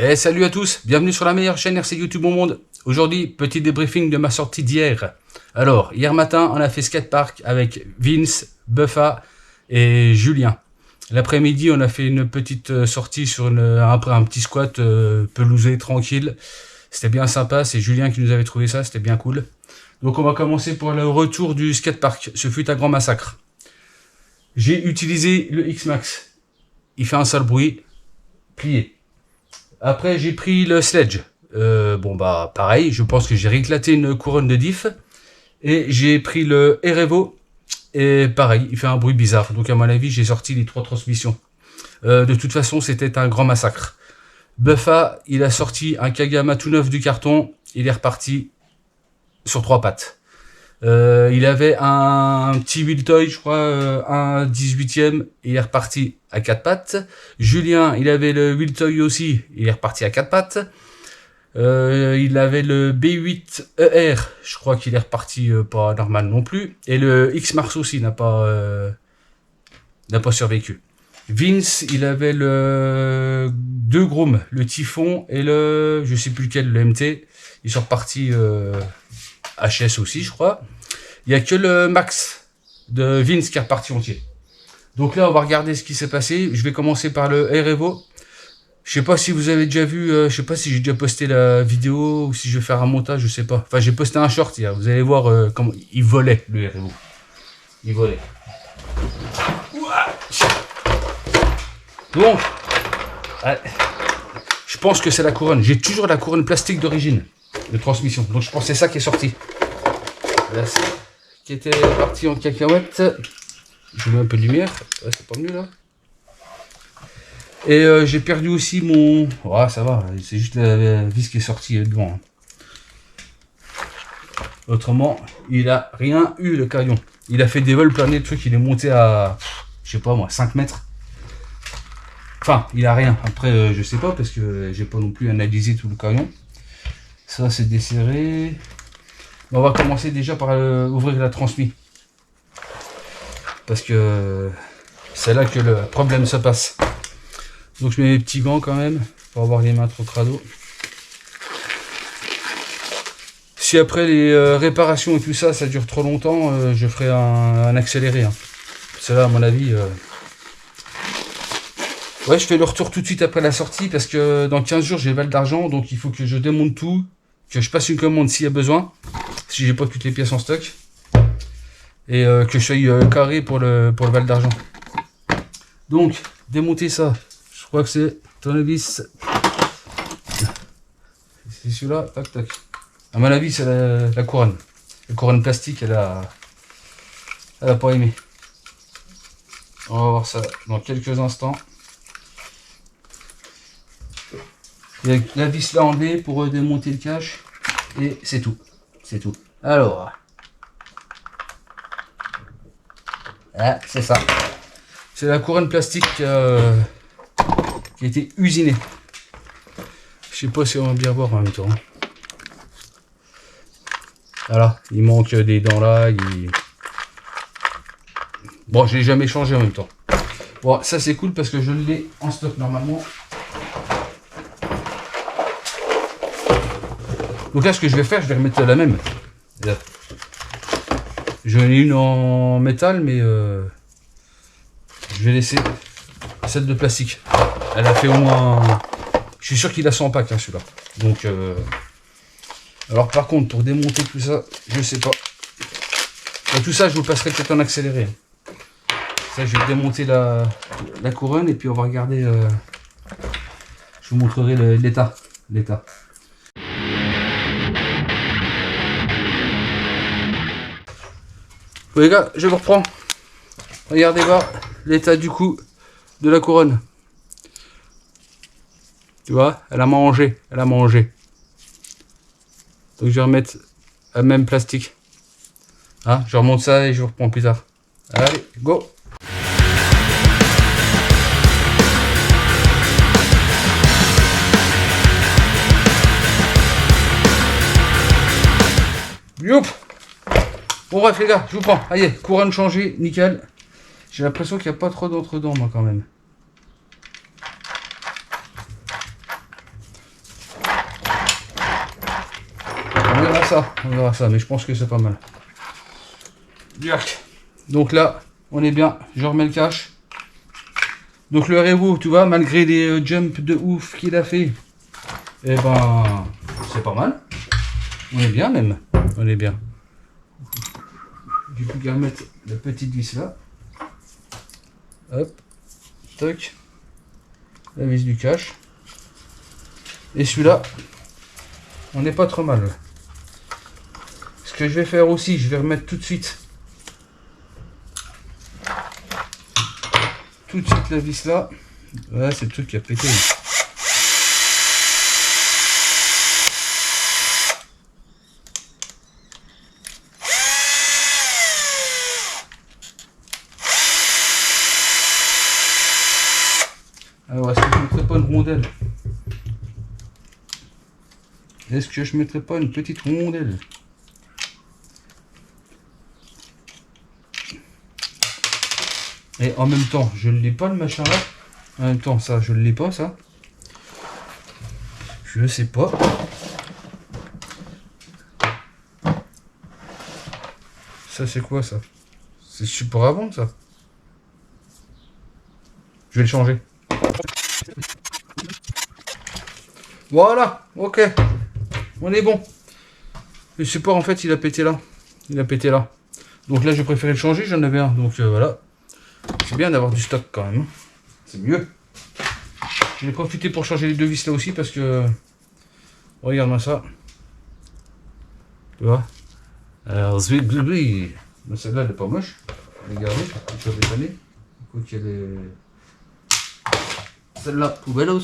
Et salut à tous, bienvenue sur la meilleure chaîne RC YouTube au monde. Aujourd'hui, petit débriefing de ma sortie d'hier. Alors, hier matin, on a fait skatepark avec Vince, Buffa et Julien. L'après-midi, on a fait une petite sortie sur un petit squat pelousé, tranquille. C'était bien sympa, c'est Julien qui nous avait trouvé ça, c'était bien cool. Donc on va commencer pour le retour du skatepark. Ce fut un grand massacre. J'ai utilisé le X-Max. Il fait un sale bruit, plié. Après, j'ai pris le sledge. Pareil, je pense que j'ai rééclaté une couronne de diff. Et j'ai pris le Erevo. Et pareil, il fait un bruit bizarre. Donc à mon avis, j'ai sorti les 3 transmissions. De toute façon, c'était un grand massacre. Buffa, il a sorti un Kagama tout neuf du carton. Il est reparti sur 3 pattes. Il avait un petit Wiltoy, je crois, un 18e, il est reparti à 4 pattes. Julien, il avait le Wiltoy aussi, il est reparti à 4 pattes. Il avait le B8ER, je crois qu'il est reparti pas normal non plus. Et le X-Mars aussi n'a pas survécu. Vince, il avait le 2 Groom, le Typhon et le, je sais plus lequel, le MT. Ils sont repartis HS aussi, je crois. Il n'y a que le Max de Vince qui est reparti entier. Donc là, on va regarder ce qui s'est passé. Je vais commencer par le Erevo. Je sais pas si vous avez déjà vu, je sais pas si j'ai déjà posté la vidéo ou si je vais faire un montage, je sais pas. Enfin, j'ai posté un short hier. Vous allez voir comment il volait, le Erevo. Il volait. Donc, je pense que c'est la couronne. J'ai toujours la couronne plastique d'origine de transmission. Donc, je pense que c'est ça qui est sorti. Là, qui était parti en cacahuète. Je mets un peu de lumière. Ouais, c'est pas mieux là. Et j'ai perdu aussi mon... Ouais, ça va. C'est juste la vis qui est sortie devant. Autrement, il a rien eu le camion. Il a fait des vols planés, le truc, il est monté à... Je sais pas moi, 5 mètres. Enfin, il a rien. Après, je sais pas parce que j'ai pas non plus analysé tout le camion. Ça, c'est desserré. On va commencer déjà par ouvrir la transmission. Parce que c'est là que le problème se passe. Donc je mets mes petits gants quand même, pour avoir les mains trop crado. Si après les réparations et tout ça, ça dure trop longtemps, je ferai un accéléré. Hein. C'est là à mon avis... Ouais, je fais le retour tout de suite après la sortie, parce que dans 15 jours j'ai Val d'Argent, donc il faut que je démonte tout, que je passe une commande s'il y a besoin. Si j'ai pas toutes les pièces en stock et que je sois carré pour le Val d'Argent. Donc démonter ça, je crois que c'est tournevis, c'est celui-là, tac tac. À mon avis c'est la couronne plastique, elle a pas aimé. On va voir ça dans quelques instants. Il y a la vis là enlevée pour démonter le cache et c'est tout. C'est tout. Alors, ah, c'est ça. C'est la couronne plastique qui a été usinée. Je sais pas si on va bien voir en même temps. Voilà, il manque des dents là. Bon, je l'ai jamais changé en même temps. Bon, ça c'est cool parce que je l'ai en stock normalement. Donc là, ce que je vais faire, je vais remettre la même. Là. J'en ai une en métal, mais je vais laisser celle de plastique. Elle a fait au moins... Je suis sûr qu'il a 100 packs, hein, celui-là. Donc, alors par contre, pour démonter tout ça, je sais pas. Et tout ça, je vous passerai peut-être en accéléré. Ça, je vais démonter la couronne et puis on va regarder... je vous montrerai l'état. Bon, les gars, je vous reprends. Regardez voir l'état du coup de la couronne. Tu vois, elle a mangé. Donc je vais remettre la même plastique. Hein, je remonte ça et je vous reprends plus tard. Allez, go. Youp. Bon bref les gars, je vous prends. Allez, couronne changée, nickel. J'ai l'impression qu'il n'y a pas trop d'entre-dents moi quand même. on verra ça, mais je pense que c'est pas mal. Donc là, on est bien, je remets le cache. Donc le Revo, tu vois, malgré les jumps de ouf qu'il a fait, eh ben, c'est pas mal. On est bien même, on est bien. J'ai plus qu'à remettre la petite vis là. Hop, toc. La vis du cache. Et celui-là, on n'est pas trop mal. Ce que je vais faire aussi, je vais remettre tout de suite la vis là. Voilà, c'est le truc qui a pété. Alors, est-ce que je ne mettrais pas une rondelle? Est-ce que je ne mettrais pas une petite rondelle? Et en même temps, je ne l'ai pas le machin là. En même temps, ça, je ne l'ai pas ça. Je sais pas. Ça, c'est quoi ça? C'est support avant ça. Je vais le changer. Voilà, ok. On est bon. Le support en fait il a pété là. Il a pété là. Donc là je préférais le changer, j'en avais un. Donc voilà. C'est bien d'avoir du stock quand même. C'est mieux. J'ai profité pour changer les deux vis là aussi parce que... Regarde-moi ça. Tu vois. Alors zouigloui. Mais celle-là elle est pas moche. Regardez, je vais dépanner. Écoute, il y a des... Celle-là, poubellos.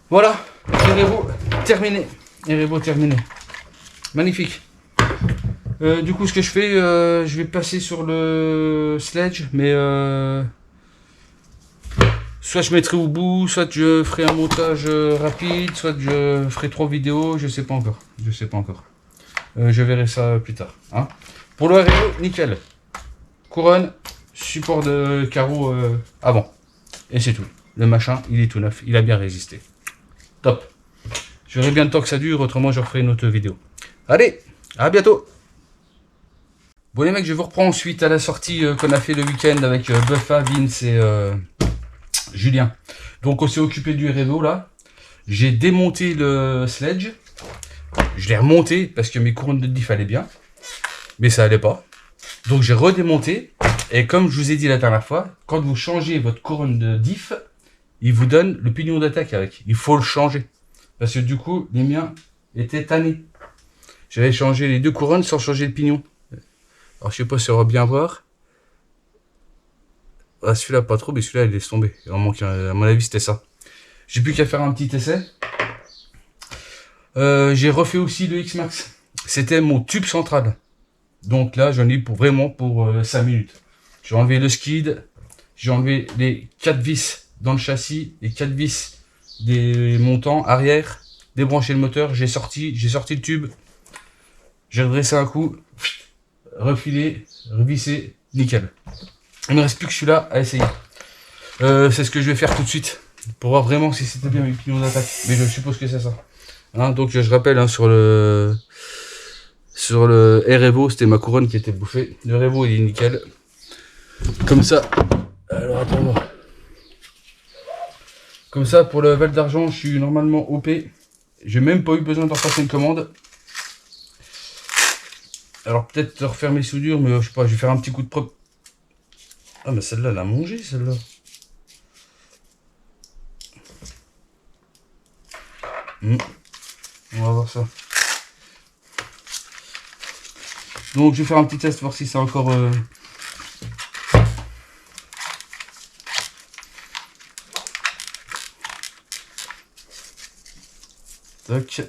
Voilà, Erevo terminé. Erevo terminé. Magnifique. Du coup, ce que je fais, je vais passer sur le sledge, mais soit je mettrai au bout, soit je ferai un montage rapide, soit je ferai 3 vidéos, je sais pas encore. Je sais pas encore. Je verrai ça plus tard. Hein. Pour le Erevo, nickel. Couronne, support de carreau avant. Et c'est tout. Le machin, il est tout neuf. Il a bien résisté. Top. Je verrai bien le temps que ça dure, autrement je referai une autre vidéo. Allez, à bientôt. Bon les mecs, je vous reprends suite à la sortie qu'on a fait le week-end avec Buffa, Vince et Julien. Donc on s'est occupé du Erevo là. J'ai démonté le sledge. Je l'ai remonté parce que mes couronnes de diff allaient bien. Mais ça allait pas. Donc j'ai redémonté. Et comme je vous ai dit la dernière fois, quand vous changez votre couronne de diff, il vous donne le pignon d'attaque avec. Il faut le changer. Parce que du coup, les miens étaient tannés. J'avais changé les deux couronnes sans changer le pignon. Alors je sais pas si on va bien voir. Ah, celui-là pas trop, mais celui-là il laisse tomber. Il en manque un. À mon avis c'était ça. J'ai plus qu'à faire un petit essai. J'ai refait aussi le X-Max. C'était mon tube central. Donc là j'en ai pour vraiment pour 5 minutes. J'ai enlevé le skid. J'ai enlevé les 4 vis dans le châssis, les 4 vis des montants arrière, débranché le moteur, j'ai sorti le tube, j'ai redressé un coup, refilé, revissé, nickel. Il ne me reste plus que celui-là à essayer. C'est ce que je vais faire tout de suite pour voir vraiment si c'était bien mes pignons d'attaque. Mais je suppose que c'est ça. Hein, donc je rappelle hein, sur le Erevo, c'était ma couronne qui était bouffée. Le Erevo il est nickel. Comme ça. Alors attends. Comme ça, pour le Val d'Argent, je suis normalement OP. J'ai même pas eu besoin de repasser une commande. Alors peut-être refaire mes soudures, mais je sais pas, je vais faire un petit coup de propre. Ah mais celle-là, elle a mangé celle-là. On va voir ça. Donc je vais faire un petit test, voir si c'est encore... Tac.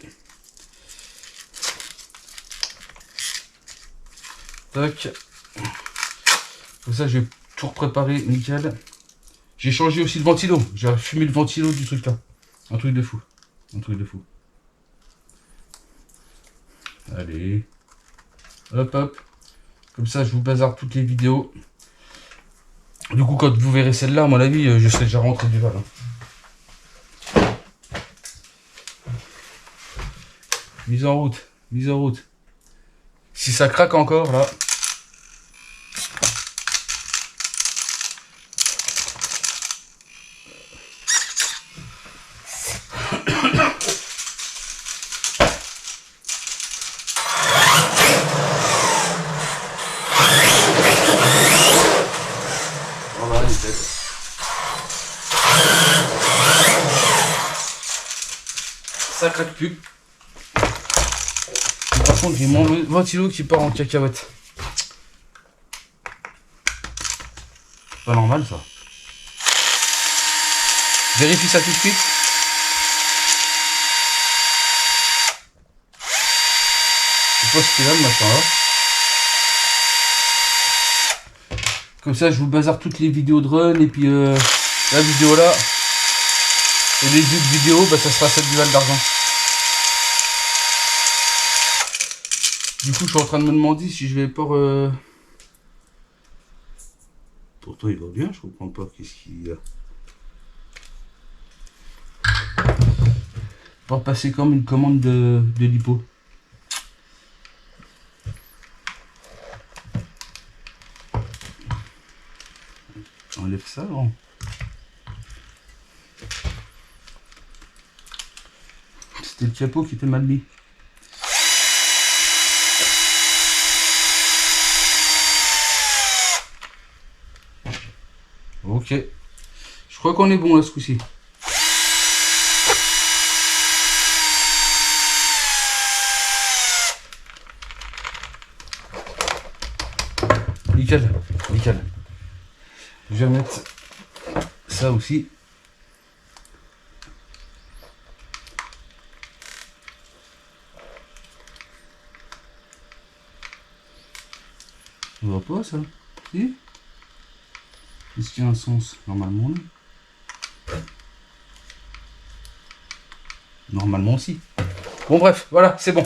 Tac. Comme ça, je vais tout préparer nickel. J'ai changé aussi le ventilo. J'ai fumé le ventilo du truc là. Un truc de fou. Un truc de fou. Allez. Hop, hop. Comme ça, je vous bazarde toutes les vidéos. Du coup, quand vous verrez celle-là, à mon avis, je serai déjà rentré du Val. Hein. mise en route, mise en route. Si ça craque encore, là... Ça craque plus. Et par contre, j'ai mon ventilo qui part en cacahuète. C'est pas normal ça. Vérifie ça tout de suite. Je sais pas ce qu'il a le machin là. Comme ça, je vous bazarde toutes les vidéos de run et puis la vidéo là. Et les autres vidéos, bah, ça sera celle du Val d'Argent. Du coup, je suis en train de me demander si je vais pas... Pourtant, il va bien, je comprends pas. Qu'est-ce qu'il y a? Pas passer comme une commande de lipo. Enlève ça, non? C'était le capot qui était mal mis. Ok. Je crois qu'on est bon là ce coup-ci. Nickel. Nickel. Je vais mettre ça aussi. On voit pas ça? Si? Est-ce qu'il y a un sens? Normalement, non. Normalement aussi. Bon bref, voilà, c'est bon.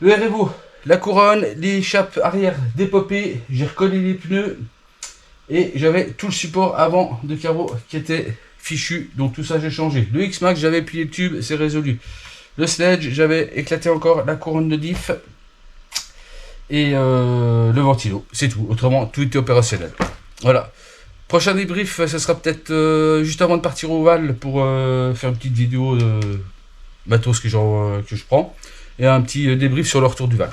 Le REVO, la couronne, les échappes arrière dépopées, j'ai recollé les pneus et j'avais tout le support avant de carreau qui était fichu, donc tout ça j'ai changé. Le X-Max, j'avais plié le tube, c'est résolu. Le Sledge, j'avais éclaté encore la couronne de diff et le ventilo, c'est tout. Autrement, tout était opérationnel. Voilà. Prochain débrief, ce sera peut-être juste avant de partir au Val pour faire une petite vidéo de matos que je prends et un petit débrief sur le retour du Val.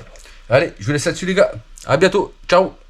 Allez, je vous laisse là-dessus les gars. À bientôt. Ciao.